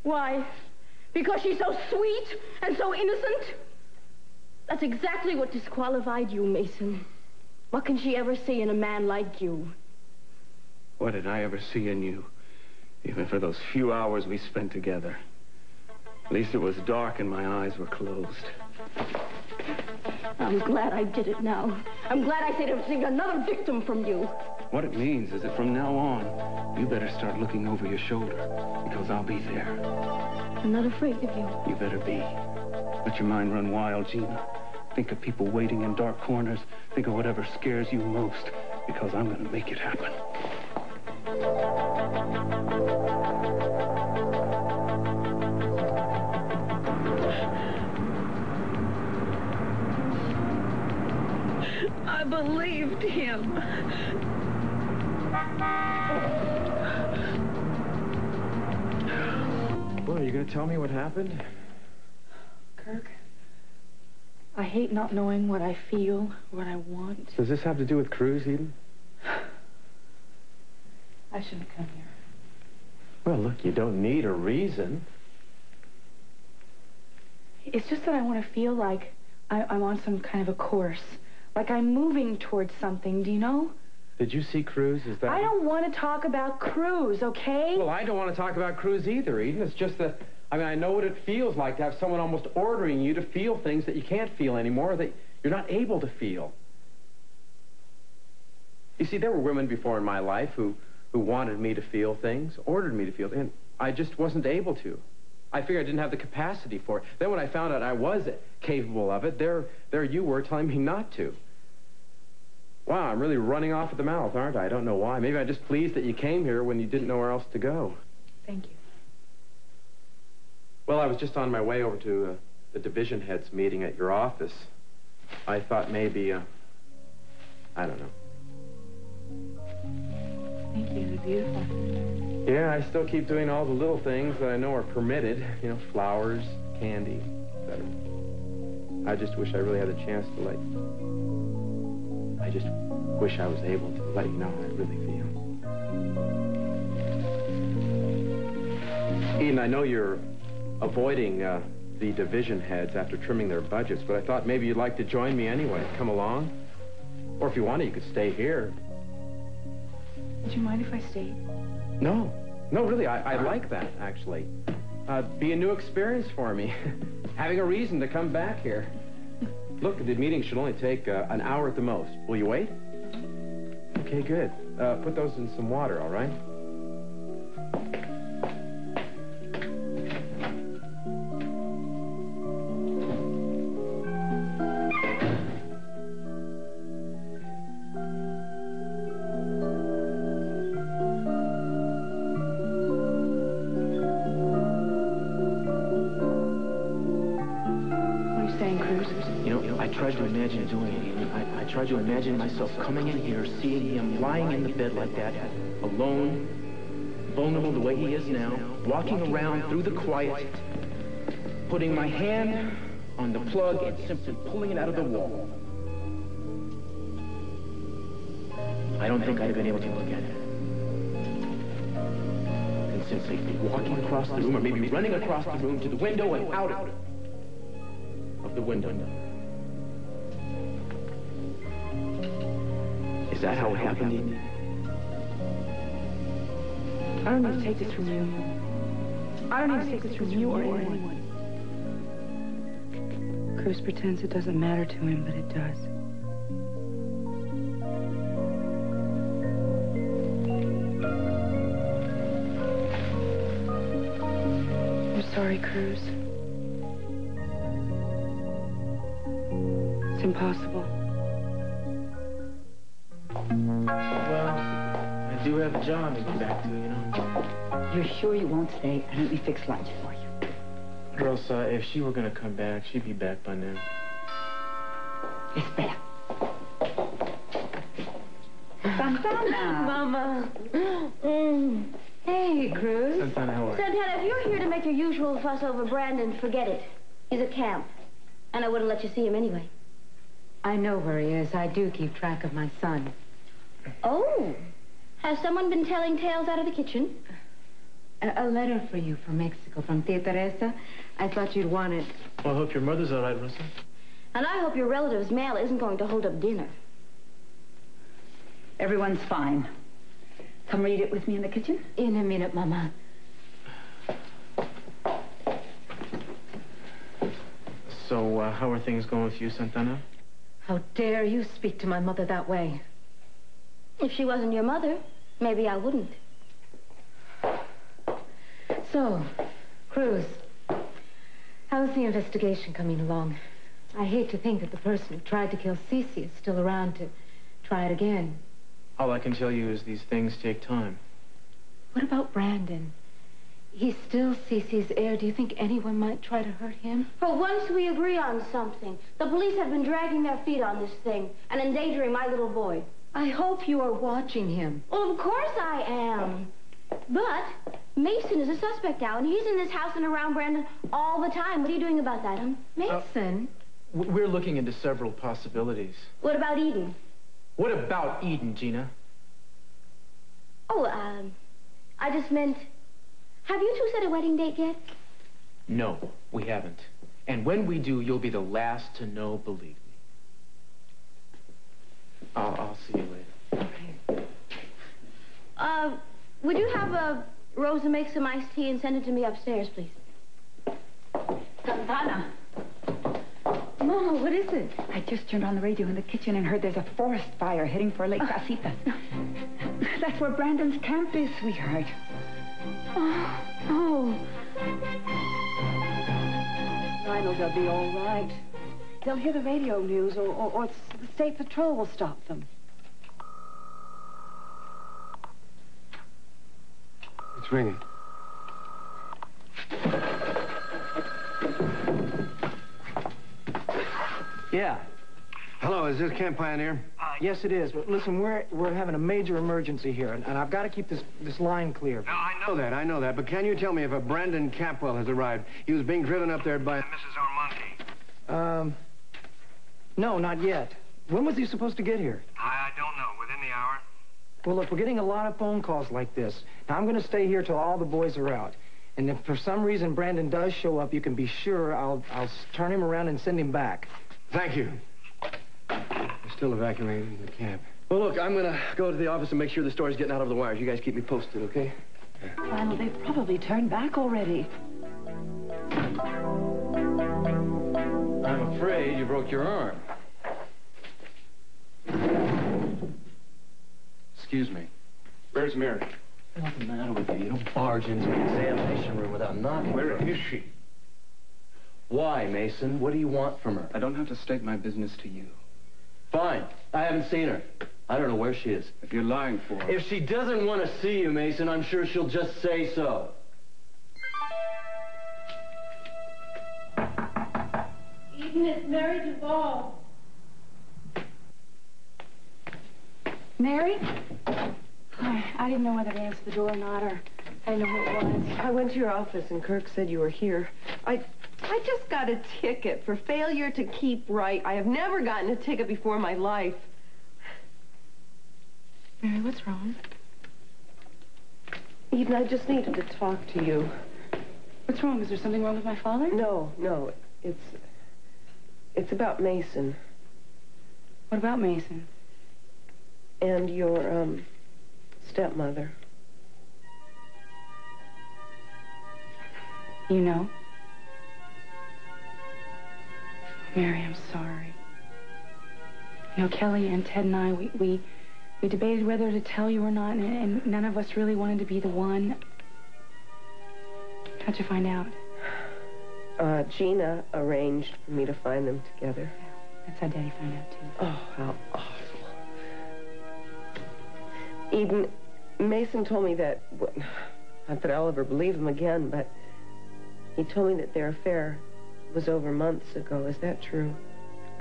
Why? Because she's so sweet and so innocent? That's exactly what disqualified you, Mason. What can she ever see in a man like you? What did I ever see in you? Even for those few hours we spent together. At least it was dark and my eyes were closed. I'm glad I did it now. I'm glad I saved another victim from you. What it means is that from now on, you better start looking over your shoulder, because I'll be there. I'm not afraid of you. You better be. Let your mind run wild, Gina. Think of people waiting in dark corners. Think of whatever scares you most, because I'm going to make it happen. I believed him. Well, are you going to tell me what happened? Kirk, I hate not knowing what I feel, what I want. Does this have to do with Cruz, Eden? I shouldn't come here. Well, look, you don't need a reason. It's just that I want to feel like I'm on some kind of a course. Like I'm moving towards something, do you know? Did you see Cruz? Is that... I don't want to talk about Cruz, okay? Well, I don't want to talk about Cruz either, Eden. It's just that, I mean, I know what it feels like to have someone almost ordering you to feel things that you can't feel anymore, that you're not able to feel. You see, there were women before in my life who wanted me to feel things, ordered me to feel things, and I just wasn't able to. I figured I didn't have the capacity for it. Then when I found out I was capable of it, there you were telling me not to. Wow, I'm really running off at the mouth, aren't I? I don't know why. Maybe I'm just pleased that you came here when you didn't know where else to go. Thank you. Well, I was just on my way over to the division heads meeting at your office. I thought maybe, I don't know. Thank you. You're beautiful. Yeah, I still keep doing all the little things that I know are permitted. You know, flowers, candy, etc. I just wish I really had a chance to let you... I just wish I was able to let you know how I really feel. Eden, I know you're avoiding the division heads after trimming their budgets, but I thought maybe you'd like to join me anyway. Come along. Or if you wanted, you could stay here. Would you mind if I stayed? No. No, really, I like that, actually. Be a new experience for me. Having a reason to come back here. Look, the meeting should only take an hour at the most. Will you wait? Okay, good. Put those in some water, all right? I tried to imagine myself coming in here, seeing him lying in the bed like that, alone, vulnerable the way he is now, walking around through the quiet, putting my hand on the plug and simply pulling it out of the wall. I don't think I'd have been able to look at it. And simply walking across the room, or maybe running across the room to the window and out of the window. Is that how it happened, Eden? I don't need to take this from you. I don't need to take this from you or anyone. Cruz pretends it doesn't matter to him, but it does. I'm sorry, Cruz. It's impossible. Well, I do have a job to get back to, you know. You're sure you won't stay? Let me fix lunch for you. Rosa, if she were going to come back, she'd be back by now. Espera. Santana! Mama. Hey, Cruz. Santana, how are you? Santana, if you're here to make your usual fuss over Brandon, forget it. He's at camp. And I wouldn't let you see him anyway. I know where he is. I do keep track of my son. Oh. Has someone been telling tales out of the kitchen? A letter for you from Mexico, from Tia Teresa. I thought you'd want it. Well, I hope your mother's all right, Rosa. And I hope your relative's mail isn't going to hold up dinner. Everyone's fine. Come read it with me in the kitchen. In a minute, Mama. So, how are things going with you, Santana? How dare you speak to my mother that way? If she wasn't your mother, maybe I wouldn't. So, Cruz, how's the investigation coming along? I hate to think that the person who tried to kill Cece is still around to try it again. All I can tell you is these things take time. What about Brandon? He's still Cece's heir. Do you think anyone might try to hurt him? For once we agree on something. The police have been dragging their feet on this thing and endangering my little boy. I hope you are watching him. Well, of course I am. But Mason is a suspect now, and he's in this house and around Brandon all the time. What are you doing about that, huh? Mason? We're looking into several possibilities. What about Eden? What about Eden, Gina? Oh, I just meant... Have you two set a wedding date yet? No, we haven't. And when we do, you'll be the last to know, believe me. I'll see you later. Okay. Would you have Rosa make some iced tea and send it to me upstairs, please? Santana. Mama, what is it? I just turned on the radio in the kitchen and heard there's a forest fire heading for Lake Casitas. That's where Brandon's camp is, sweetheart. Oh. I know they'll be all right. They'll hear the radio news, or the state patrol will stop them. It's ringing. Yeah. Hello, is this Camp Pioneer? Yes, it is. But listen, we're having a major emergency here, and I've got to keep this line clear. No, I know that. But can you tell me if a Brandon Capwell has arrived? He was being driven up there by Mrs. Armonte. No, not yet. When was he supposed to get here? I don't know. Within the hour? Well, look, we're getting a lot of phone calls like this. Now, I'm going to stay here till all the boys are out. And if for some reason Brandon does show up, you can be sure I'll turn him around and send him back. Thank you. They're still evacuating the camp. Well, look, I'm going to go to the office and make sure the story's getting out over the wires. You guys keep me posted, okay? Well, they've probably turned back already. I'm afraid you broke your arm. Excuse me. Where's Mary? What's the matter with you? You don't barge into an examination room without knocking. Where is she? Why, Mason? What do you want from her? I don't have to state my business to you. Fine. I haven't seen her. I don't know where she is. If you're lying for her... If she doesn't want to see you, Mason, I'm sure she'll just say so. Eden, it's Mary Duval. Mary? I didn't know whether to answer the door or not, or I didn't know who it was. I went to your office and Kirk said you were here. I just got a ticket for failure to keep right. I have never gotten a ticket before in my life. Mary, what's wrong? Eden, I just needed to talk to you. What's wrong? Is there something wrong with my father? No. It's about Mason. What about Mason? And your, stepmother. You know? Mary, I'm sorry. You know, Kelly and Ted and I, we debated whether to tell you or not, and none of us really wanted to be the one. How'd you find out? Gina arranged for me to find them together. That's how Daddy found out, too. Oh, how awful. Eden, Mason told me that... Well, not that I'll ever believe him again, but he told me that their affair was over months ago. Is that true?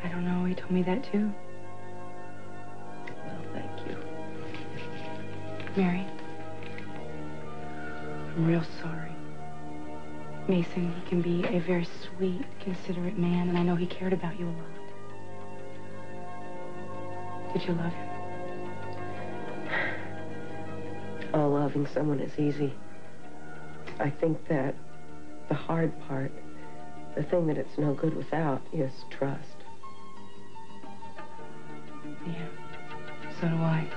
I don't know. He told me that, too. Well, thank you. Mary, I'm real sorry. Mason, he can be a very sweet, considerate man, and I know he cared about you a lot. Did you love him? Oh, loving someone is easy. I think that the hard part, the thing that it's no good without, is trust. Yeah, so do I.